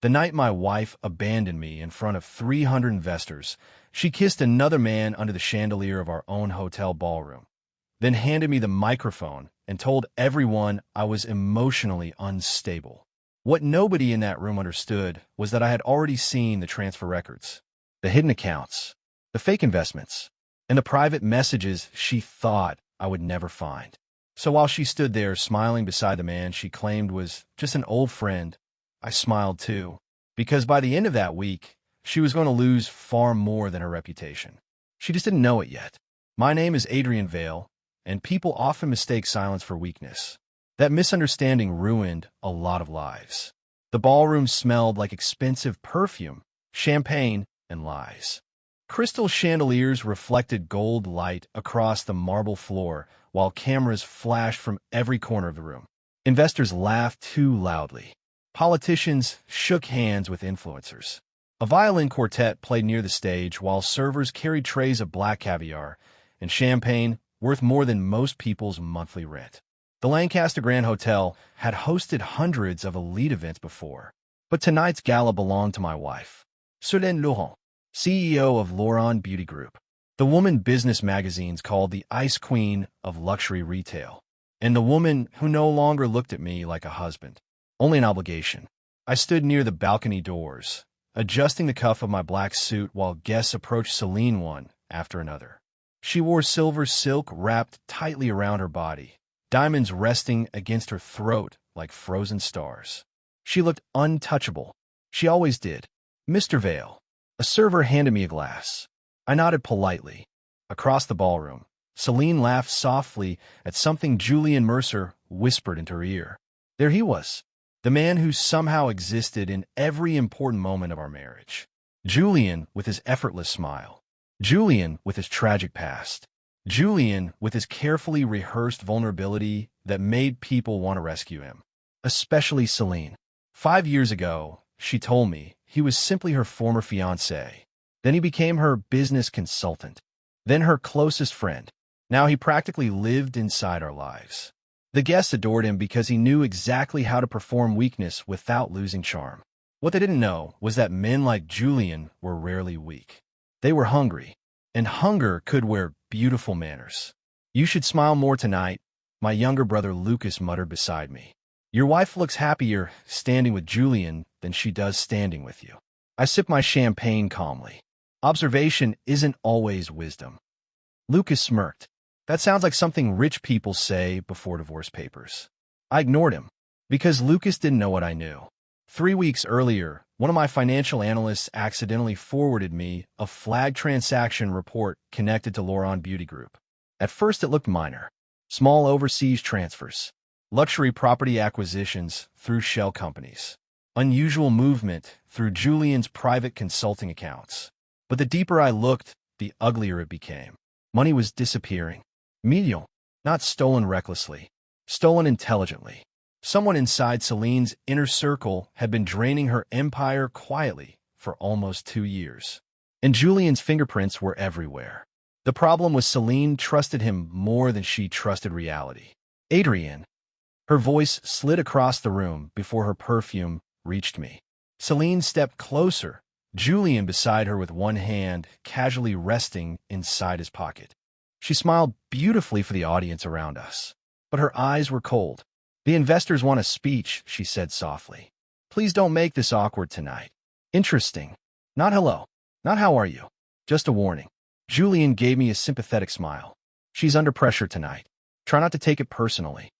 The night my wife abandoned me in front of 300 investors, she kissed another man under the chandelier of our own hotel ballroom, then handed me the microphone and told everyone I was emotionally unstable. What nobody in that room understood was that I had already seen the transfer records, the hidden accounts, the fake investments, and the private messages she thought I would never find. So while she stood there smiling beside the man she claimed was just an old friend, I smiled too, because by the end of that week, she was going to lose far more than her reputation. She just didn't know it yet. My name is Adrian Vale, and people often mistake silence for weakness. That misunderstanding ruined a lot of lives. The ballroom smelled like expensive perfume, champagne, and lies. Crystal chandeliers reflected gold light across the marble floor, while cameras flashed from every corner of the room. Investors laughed too loudly. Politicians shook hands with influencers. A violin quartet played near the stage while servers carried trays of black caviar and champagne worth more than most people's monthly rent. The Lancaster Grand Hotel had hosted hundreds of elite events before, but tonight's gala belonged to my wife, Selene, CEO of Laurent Beauty Group, the woman business magazines called the Ice Queen of luxury retail, and the woman who no longer looked at me like a husband, only an obligation. I stood near the balcony doors, adjusting the cuff of my black suit while guests approached Selene one after another. She wore silver silk wrapped tightly around her body, diamonds resting against her throat like frozen stars. She looked untouchable. She always did. Mr. Vale. A server handed me a glass. I nodded politely. Across the ballroom, Selene laughed softly at something Julian Mercer whispered into her ear. There he was, the man who somehow existed in every important moment of our marriage. Julian with his effortless smile. Julian with his tragic past. Julian with his carefully rehearsed vulnerability that made people want to rescue him. Especially Selene. 5 years ago, she told me he was simply her former fiancé. Then he became her business consultant. Then her closest friend. Now he practically lived inside our lives. The guests adored him because he knew exactly how to perform weakness without losing charm. What they didn't know was that men like Julian were rarely weak. They were hungry, and hunger could wear beautiful manners. You should smile more tonight, my younger brother Lucas muttered beside me. Your wife looks happier standing with Julian than she does standing with you. I sipped my champagne calmly. Observation isn't always wisdom. Lucas smirked. That sounds like something rich people say before divorce papers. I ignored him, because Lucas didn't know what I knew. 3 weeks earlier, one of my financial analysts accidentally forwarded me a flagged transaction report connected to Laurent Beauty Group. At first it looked minor. Small overseas transfers. Luxury property acquisitions through shell companies. Unusual movement through Julian's private consulting accounts. But the deeper I looked, the uglier it became. Money was disappearing. Medial, not stolen recklessly. Stolen intelligently. Someone inside Selene's inner circle had been draining her empire quietly for almost 2 years. And Julian's fingerprints were everywhere. The problem was Selene trusted him more than she trusted reality. Adrian. Her voice slid across the room before her perfume reached me. Selene stepped closer, Julian beside her with one hand casually resting inside his pocket. She smiled beautifully for the audience around us, but her eyes were cold. The investors want a speech, she said softly. Please don't make this awkward tonight. Interesting. Not hello. Not how are you. Just a warning. Julian gave me a sympathetic smile. She's under pressure tonight. Try not to take it personally.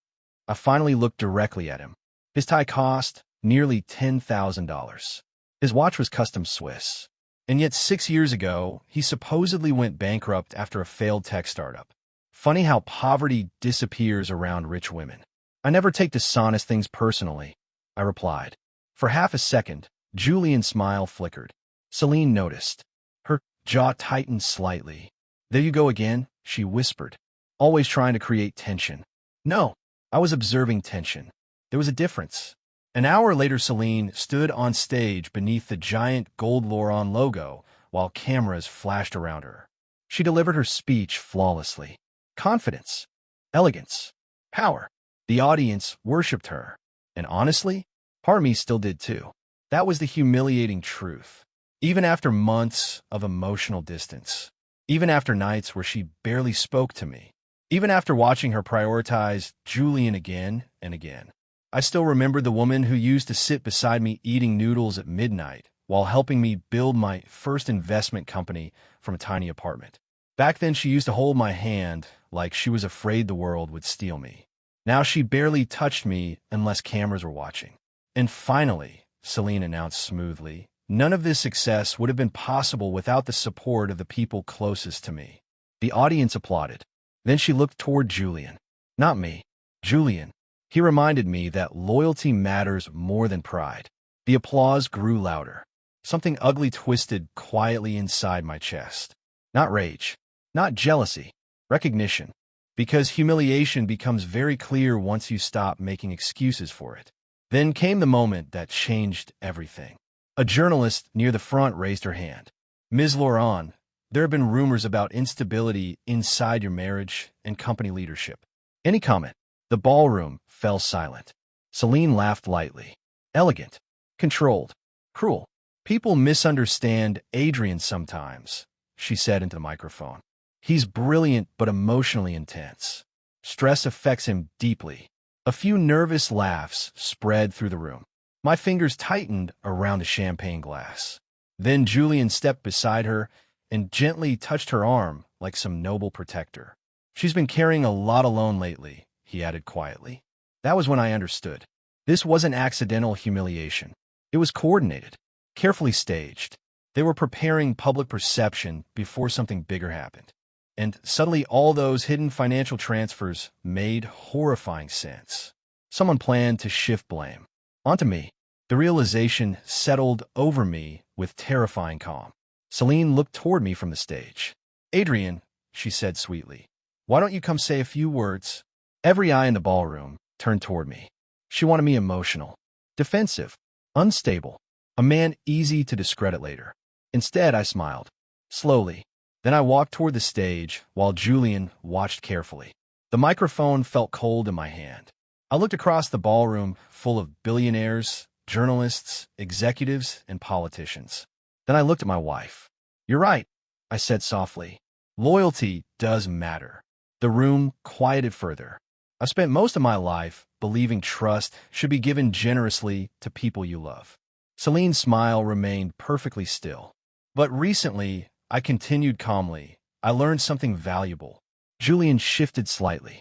I finally looked directly at him. His tie cost nearly $10,000. His watch was custom Swiss. And yet 6 years ago, he supposedly went bankrupt after a failed tech startup. Funny how poverty disappears around rich women. I never take dishonest things personally, I replied. For half a second, Julian's smile flickered. Selene noticed. Her jaw tightened slightly. There you go again, she whispered, always trying to create tension. No, I was observing tension. There was a difference. An hour later, Selene stood on stage beneath the giant gold Laurent logo while cameras flashed around her. She delivered her speech flawlessly. Confidence, elegance, power. The audience worshipped her. And honestly, part of me still did too. That was the humiliating truth. Even after months of emotional distance, even after nights where she barely spoke to me, even after watching her prioritize Julian again and again, I still remembered the woman who used to sit beside me eating noodles at midnight while helping me build my first investment company from a tiny apartment. Back then, she used to hold my hand like she was afraid the world would steal me. Now she barely touched me unless cameras were watching. And finally, Selene announced smoothly, none of this success would have been possible without the support of the people closest to me. The audience applauded. Then she looked toward Julian. Not me. Julian. He reminded me that loyalty matters more than pride. The applause grew louder. Something ugly twisted quietly inside my chest. Not rage. Not jealousy. Recognition. Because humiliation becomes very clear once you stop making excuses for it. Then came the moment that changed everything. A journalist near the front raised her hand. Ms. Laurent, there have been rumors about instability inside your marriage and company leadership. Any comment? The ballroom fell silent. Selene laughed lightly. Elegant. Controlled. Cruel. People misunderstand Adrian sometimes, she said into the microphone. He's brilliant but emotionally intense. Stress affects him deeply. A few nervous laughs spread through the room. My fingers tightened around the champagne glass. Then Julian stepped beside her and gently touched her arm like some noble protector. She's been carrying a lot alone lately, he added quietly. That was when I understood. This wasn't accidental humiliation. It was coordinated, carefully staged. They were preparing public perception before something bigger happened. And suddenly all those hidden financial transfers made horrifying sense. Someone planned to shift blame onto me. The realization settled over me with terrifying calm. Selene looked toward me from the stage. Adrian, she said sweetly, why don't you come say a few words? Every eye in the ballroom turned toward me. She wanted me emotional, defensive, unstable, a man easy to discredit later. Instead, I smiled, slowly. Then I walked toward the stage while Julian watched carefully. The microphone felt cold in my hand. I looked across the ballroom full of billionaires, journalists, executives, and politicians. Then I looked at my wife. You're right, I said softly. Loyalty does matter. The room quieted further. I've spent most of my life believing trust should be given generously to people you love. Selene's smile remained perfectly still. But recently, I continued calmly. I learned something valuable. Julian shifted slightly.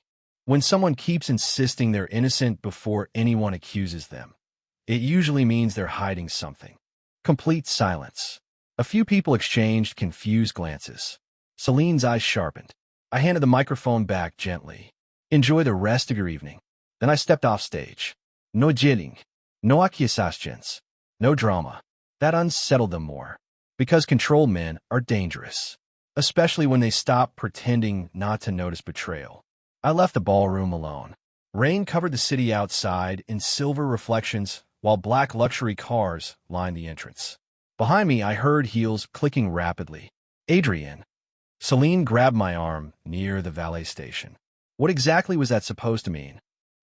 When someone keeps insisting they're innocent before anyone accuses them, it usually means they're hiding something. Complete silence. A few people exchanged confused glances. Selene's eyes sharpened. I handed the microphone back gently. Enjoy the rest of your evening. Then I stepped off stage. No jilling. No accusations. No drama. That unsettled them more. Because control men are dangerous, especially when they stop pretending not to notice betrayal. I left the ballroom alone. Rain covered the city outside in silver reflections while black luxury cars lined the entrance. Behind me, I heard heels clicking rapidly. Adrian. Selene grabbed my arm near the valet station. What exactly was that supposed to mean?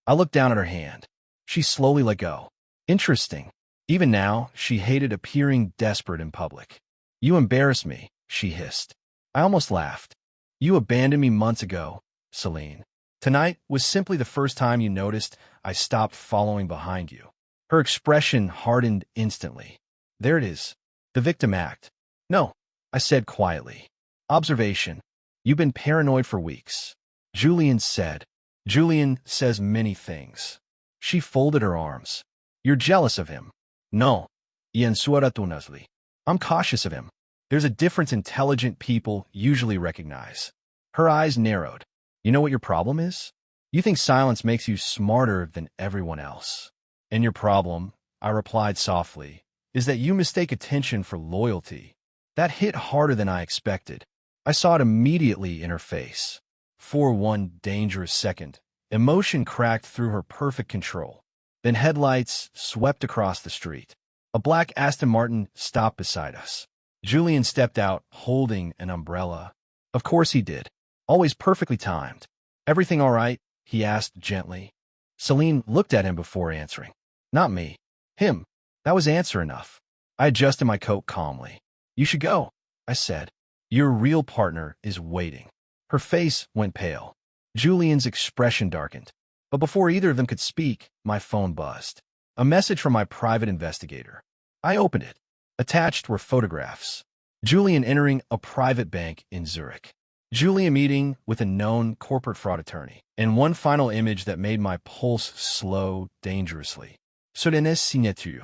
I looked down at her hand. She slowly let go. Interesting. Even now, she hated appearing desperate in public. You embarrassed me, she hissed. I almost laughed. You abandoned me months ago, Selene. Tonight was simply the first time you noticed I stopped following behind you. Her expression hardened instantly. There it is. The victim act. No, I said quietly. Observation. You've been paranoid for weeks. Julian said. Julian says many things. She folded her arms. You're jealous of him. No. I'm cautious of him. There's a difference intelligent people usually recognize. Her eyes narrowed. You know what your problem is? You think silence makes you smarter than everyone else. And your problem, I replied softly, is that you mistake attention for loyalty. That hit harder than I expected. I saw it immediately in her face. For one dangerous second, emotion cracked through her perfect control. Then headlights swept across the street. A black Aston Martin stopped beside us. Julian stepped out, holding an umbrella. Of course he did. Always perfectly timed. Everything all right? He asked gently. Selene looked at him before answering. Not me. Him. That was answer enough. I adjusted my coat calmly. You should go, I said. Your real partner is waiting. Her face went pale. Julian's expression darkened. But before either of them could speak, my phone buzzed. A message from my private investigator. I opened it. Attached were photographs. Julian entering a private bank in Zurich. Julian meeting with a known corporate fraud attorney. And one final image that made my pulse slow dangerously. Selene's signature.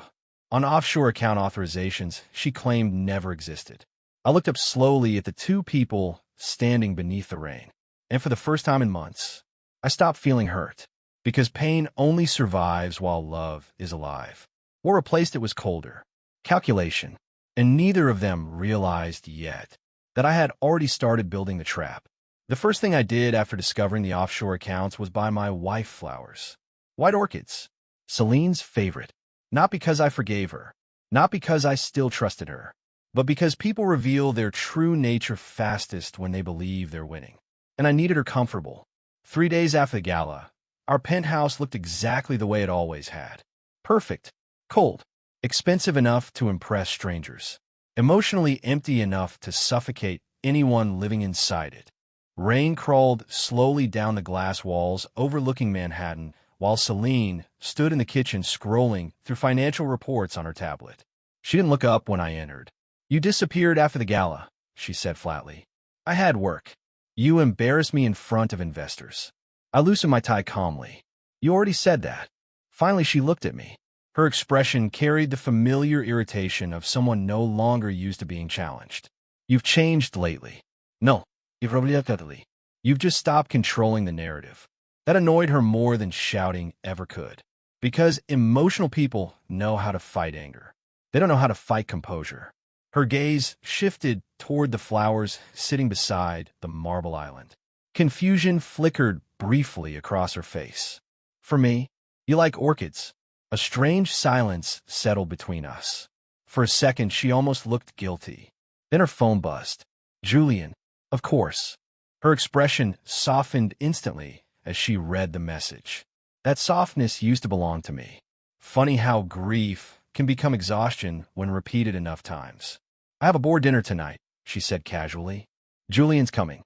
On offshore account authorizations she claimed never existed. I looked up slowly at the two people standing beneath the rain. And for the first time in months, I stopped feeling hurt. Because pain only survives while love is alive. What replaced it was colder. Calculation. And neither of them realized yet that I had already started building the trap. The first thing I did after discovering the offshore accounts was buy my wife flowers. White orchids. Selene's favorite. Not because I forgave her. Not because I still trusted her. But because people reveal their true nature fastest when they believe they're winning. And I needed her comfortable. 3 days after the gala, our penthouse looked exactly the way it always had. Perfect. Cold. Expensive enough to impress strangers. Emotionally empty enough to suffocate anyone living inside it. Rain crawled slowly down the glass walls overlooking Manhattan, while Selene stood in the kitchen scrolling through financial reports on her tablet. She didn't look up when I entered. You disappeared after the gala, she said flatly. I had work. You embarrassed me in front of investors. I loosened my tie calmly. You already said that. Finally, she looked at me. Her expression carried the familiar irritation of someone no longer used to being challenged. You've changed lately. No, you've just stopped controlling the narrative. That annoyed her more than shouting ever could. Because emotional people know how to fight anger. They don't know how to fight composure. Her gaze shifted toward the flowers sitting beside the marble island. Confusion flickered briefly across her face. For me, you like orchids. A strange silence settled between us. For a second, she almost looked guilty. Then her phone buzzed. Julian, of course. Her expression softened instantly as she read the message. That softness used to belong to me. Funny how grief can become exhaustion when repeated enough times. I have a board dinner tonight, she said casually. Julian's coming.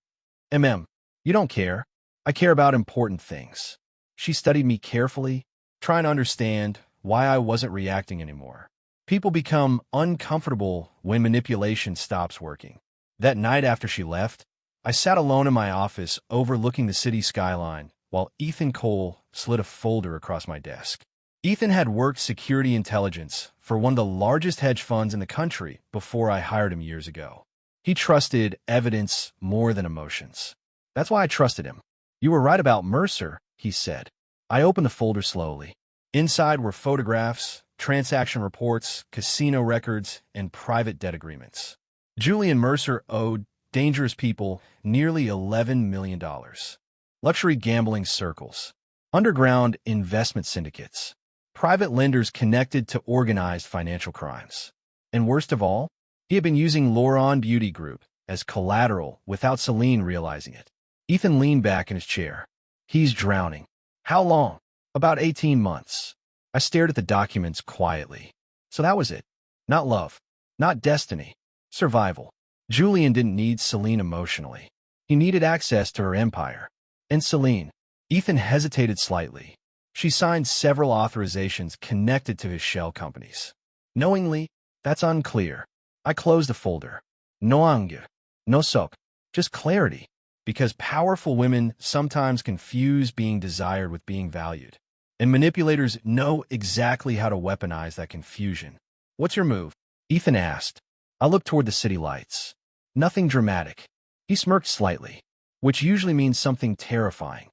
You don't care. I care about important things. She studied me carefully, trying to understand why I wasn't reacting anymore. People become uncomfortable when manipulation stops working. That night after she left, I sat alone in my office overlooking the city skyline while Ethan Cole slid a folder across my desk. Ethan had worked security intelligence for one of the largest hedge funds in the country before I hired him years ago. He trusted evidence more than emotions. That's why I trusted him. You were right about Mercer, he said. I opened the folder slowly. Inside were photographs, transaction reports, casino records, and private debt agreements. Julian Mercer owed dangerous people nearly $11 million. Luxury gambling circles, underground investment syndicates, private lenders connected to organized financial crimes. And worst of all, he had been using Lauron Beauty Group as collateral without Selene realizing it. Ethan leaned back in his chair. He's drowning. How long? About 18 months. I stared at the documents quietly. So that was it. Not love. Not destiny. Survival. Julian didn't need Selene emotionally. He needed access to her empire. And Selene. Ethan hesitated slightly. She signed several authorizations connected to his shell companies. Knowingly, that's unclear. I closed the folder. No anger. No sok. Just clarity. Because powerful women sometimes confuse being desired with being valued. And manipulators know exactly how to weaponize that confusion. What's your move? Ethan asked. I looked toward the city lights. Nothing dramatic. He smirked slightly, which usually means something terrifying.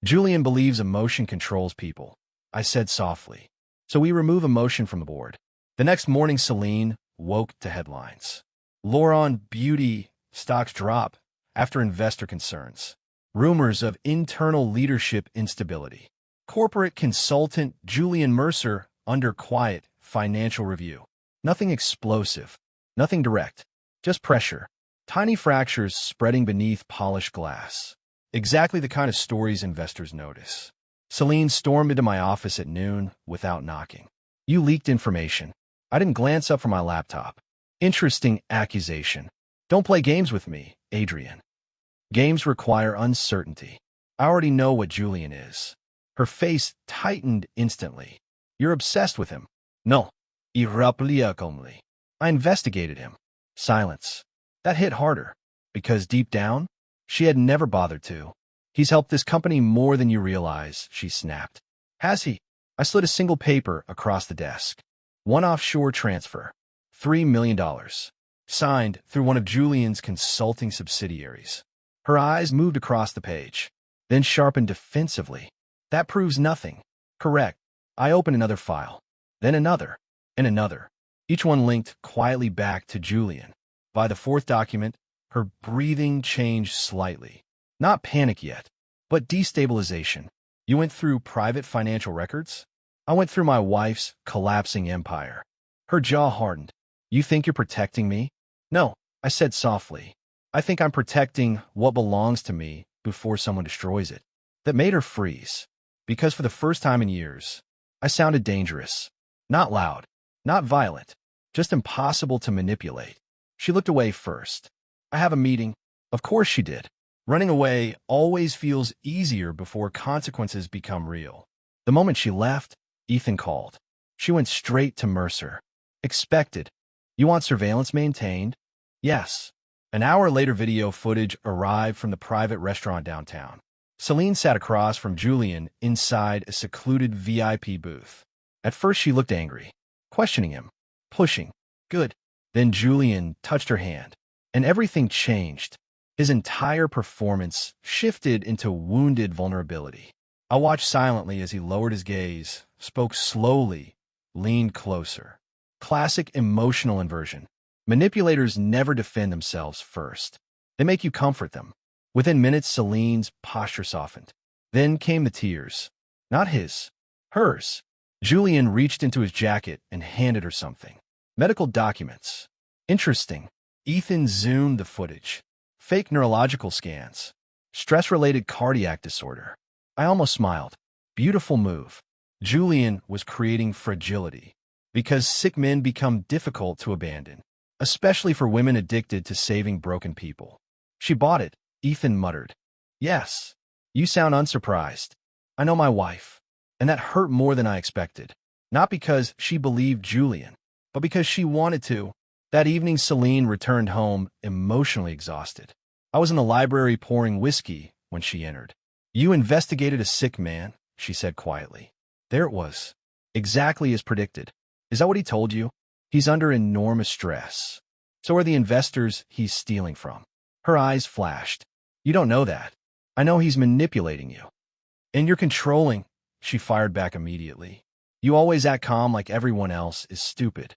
Julian believes emotion controls people, I said softly. So we remove emotion from the board. The next morning, Selene woke to headlines. Lauron Beauty stocks drop after investor concerns. Rumors of internal leadership instability. Corporate consultant Julian Mercer under quiet financial review. Nothing explosive. Nothing direct. Just pressure. Tiny fractures spreading beneath polished glass. Exactly the kind of stories investors notice. Selene stormed into my office at noon without knocking. You leaked information. I didn't glance up from my laptop. Interesting accusation. Don't play games with me, Adrian. Games require uncertainty. I already know what Julian is. Her face tightened instantly. You're obsessed with him. No. Irreplaceably. I investigated him. Silence. That hit harder. Because deep down, she had never bothered to. He's helped this company more than you realize, she snapped. Has he? I slid a single paper across the desk. One offshore transfer. $3 million. Signed through one of Julian's consulting subsidiaries. Her eyes moved across the page, then sharpened defensively. That proves nothing. Correct. I opened another file, then another, and another. Each one linked quietly back to Julian. By the fourth document, her breathing changed slightly. Not panic yet, but destabilization. You went through private financial records? I went through my wife's collapsing empire. Her jaw hardened. You think you're protecting me? No, I said softly. I think I'm protecting what belongs to me before someone destroys it. That made her freeze. Because for the first time in years, I sounded dangerous. Not loud, not violent, just impossible to manipulate. She looked away first. I have a meeting. Of course she did. Running away always feels easier before consequences become real. The moment she left, Ethan called. She went straight to Mercer. Expected. You want surveillance maintained? Yes. An hour later, video footage arrived from the private restaurant downtown. Selene sat across from Julian inside a secluded VIP booth. At first, she looked angry, questioning him, pushing. Good. Then Julian touched her hand, and everything changed. His entire performance shifted into wounded vulnerability. I watched silently as he lowered his gaze, spoke slowly, leaned closer. Classic emotional inversion. Manipulators never defend themselves first. They make you comfort them. Within minutes, Selene's posture softened. Then came the tears. Not his. Hers. Julian reached into his jacket and handed her something. Medical documents. Interesting. Ethan zoomed the footage. Fake neurological scans. Stress-related cardiac disorder. I almost smiled. Beautiful move. Julian was creating fragility. Because sick men become difficult to abandon. Especially for women addicted to saving broken people. She bought it, Ethan muttered. Yes. You sound unsurprised. I know my wife. And that hurt more than I expected. Not because she believed Julian, but because she wanted to. That evening, Selene returned home emotionally exhausted. I was in the library pouring whiskey when she entered. You investigated a sick man, she said quietly. There it was. Exactly as predicted. Is that what he told you? He's under enormous stress. So are the investors he's stealing from. Her eyes flashed. You don't know that. I know he's manipulating you. And you're controlling, she fired back immediately. You always act calm like everyone else is stupid.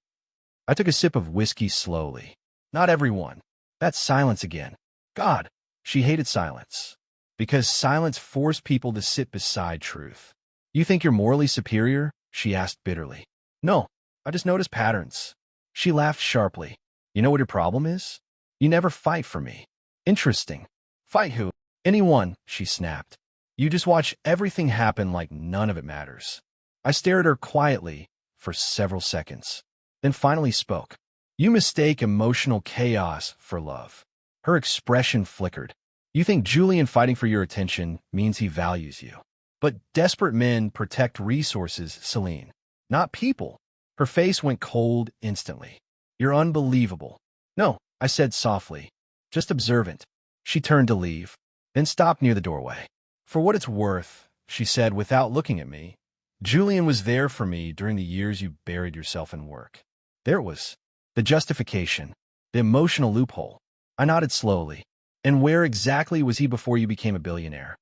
I took a sip of whiskey slowly. Not everyone. That's silence again. God, she hated silence. Because silence forced people to sit beside truth. You think you're morally superior? She asked bitterly. No, I just noticed patterns. She laughed sharply. You know what your problem is? You never fight for me. Interesting. Fight who? Anyone, she snapped. You just watch everything happen like none of it matters. I stared at her quietly for several seconds, then finally spoke. You mistake emotional chaos for love. Her expression flickered. You think Julian fighting for your attention means he values you. But desperate men protect resources, Selene, not people. Her face went cold instantly. You're unbelievable. No, I said softly. Just observant. She turned to leave, then stopped near the doorway. For what it's worth, she said without looking at me, Julian was there for me during the years you buried yourself in work. There it was. The justification. The emotional loophole. I nodded slowly. And where exactly was he before you became a billionaire?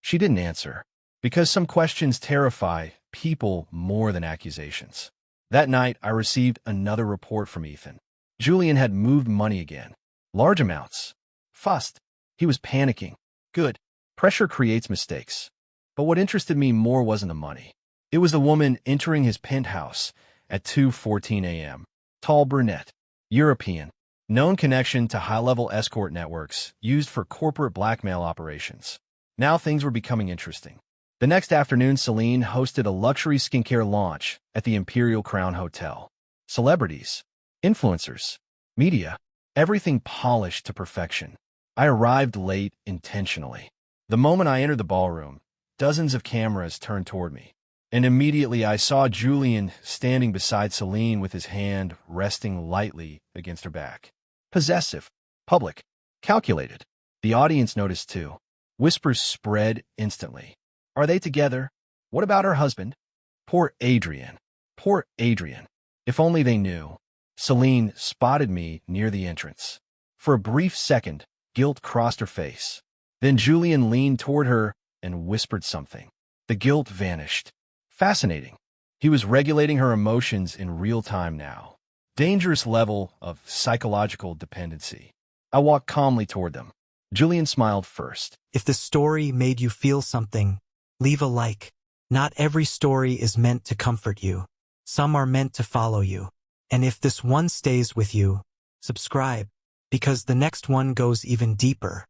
She didn't answer. Because some questions terrify people more than accusations. That night, I received another report from Ethan. Julian had moved money again. Large amounts. Fussed. He was panicking. Good. Pressure creates mistakes. But what interested me more wasn't the money. It was the woman entering his penthouse at 2:14 a.m. Tall brunette. European. Known connection to high-level escort networks used for corporate blackmail operations. Now things were becoming interesting. The next afternoon, Selene hosted a luxury skincare launch at the Imperial Crown Hotel. Celebrities, influencers, media, everything polished to perfection. I arrived late intentionally. The moment I entered the ballroom, dozens of cameras turned toward me, and immediately I saw Julian standing beside Selene with his hand resting lightly against her back. Possessive, public, calculated. The audience noticed too. Whispers spread instantly. Are they together? What about her husband? Poor Adrian. Poor Adrian. If only they knew. Selene spotted me near the entrance. For a brief second, guilt crossed her face. Then Julian leaned toward her and whispered something. The guilt vanished. Fascinating. He was regulating her emotions in real time now. Dangerous level of psychological dependency. I walked calmly toward them. Julian smiled first. If the story made you feel something, leave a like. Not every story is meant to comfort you. Some are meant to follow you. And if this one stays with you, subscribe, because the next one goes even deeper.